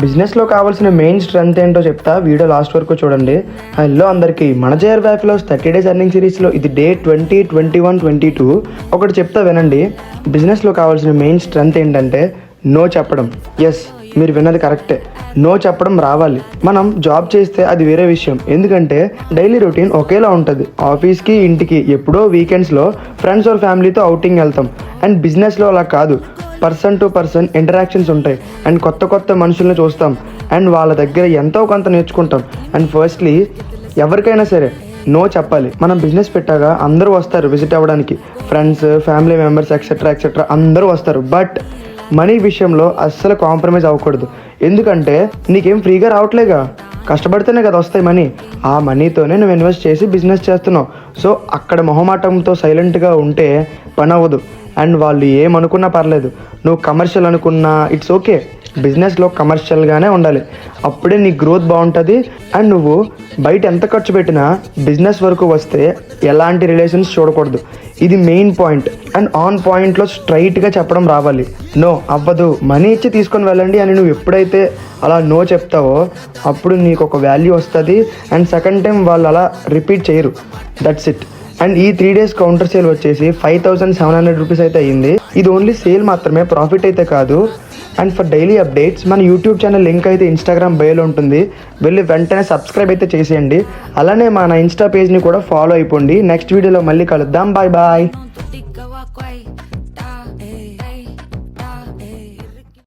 బిజినెస్లో కావాల్సిన main strength ఏంటో చెప్తా, వీడియో లాస్ట్ వరకు చూడండి. హలో అందరికీ, మన జేఆర్ వ్యాఫ్లోస్ 30 డేస్ ఎర్నింగ్ సిరీస్లో ఇది డే 20, 21, 22. ఒకటి చెప్తా వినండి. బిజినెస్లో కావాల్సిన మెయిన్ స్ట్రెంత్ ఏంటంటే నో చెప్పడం. ఎస్, మీరు విన్నది కరెక్టే, నో చెప్పడం రావాలి. మనం జాబ్ చేస్తే అది వేరే విషయం, ఎందుకంటే డైలీ రొటీన్ ఒకేలా ఉంటుంది. ఆఫీస్కి ఇంటికి ఎప్పుడో వీకెండ్స్లో ఫ్రెండ్స్ ఆర్ ఫ్యామిలీతో అవుటింగ్ వెళ్తాం. అండ్ బిజినెస్లో అలా కాదు, పర్సన్ టు పర్సన్ ఇంటరాక్షన్స్ ఉంటాయి. అండ్ కొత్త కొత్త మనుషుల్ని చూస్తాం అండ్ వాళ్ళ దగ్గర ఎంతో కొంత నేర్చుకుంటాం. అండ్ ఫస్ట్లీ ఎవరికైనా సరే నో చెప్పాలి. మనం బిజినెస్ పెట్టాక అందరూ వస్తారు విజిట్ అవ్వడానికి, friends, family members etcetera etcetera అందరూ వస్తారు. బట్ మనీ విషయంలో అస్సలు కాంప్రమైజ్ అవ్వకూడదు. ఎందుకంటే నీకేం ఫ్రీగా రావట్లేగా, కష్టపడితేనే కదా వస్తాయి మనీ. ఆ మనీతోనే నువ్వు ఇన్వెస్ట్ చేసి బిజినెస్ చేస్తున్నావు. సో అక్కడ మొహమాటంతో సైలెంట్గా ఉంటే పని అవ్వదు. అండ్ వాళ్ళు ఏమనుకున్నా పర్లేదు, నువ్వు కమర్షియల్ అనుకున్నా ఇట్స్ ఓకే. బిజినెస్లో కమర్షియల్గానే ఉండాలి, అప్పుడే నీ గ్రోత్ బాగుంటుంది. అండ్ నువ్వు బయట ఎంత ఖర్చు పెట్టినా బిజినెస్ వరకు వస్తే ఎలాంటి రిలేషన్స్ చూడకూడదు. ఇది మెయిన్ పాయింట్. అండ్ ఆన్ పాయింట్లో స్ట్రైట్గా చెప్పడం రావాలి. నో అవ్వదు, మనీ ఇచ్చి తీసుకొని వెళ్ళండి అని నువ్వు ఎప్పుడైతే అలా నో చెప్తావో అప్పుడు నీకు ఒక వాల్యూ వస్తుంది. అండ్ సెకండ్ టైం వాళ్ళు అలా రిపీట్ చేయరు. That's it. అండ్ ఈ 3 days కౌంటర్ సేల్ వచ్చేసి 5700 రూపీస్ అయితే అయ్యింది. ఇది ఓన్లీ సేల్ మాత్రమే, ప్రాఫిట్ అయితే కాదు. అండ్ ఫర్ డైలీ అప్డేట్స్ మన యూట్యూబ్ ఛానల్ లింక్ అయితే ఇన్స్టాగ్రామ్ బయోలో ఉంటుంది, వెళ్ళి వెంటనే సబ్స్క్రైబ్ అయితే చేసేయండి. అలానే మన ఇన్స్టా పేజ్ని కూడా ఫాలో అయిపోండి. నెక్స్ట్ వీడియోలో మళ్ళీ కలుద్దాం. Bye bye.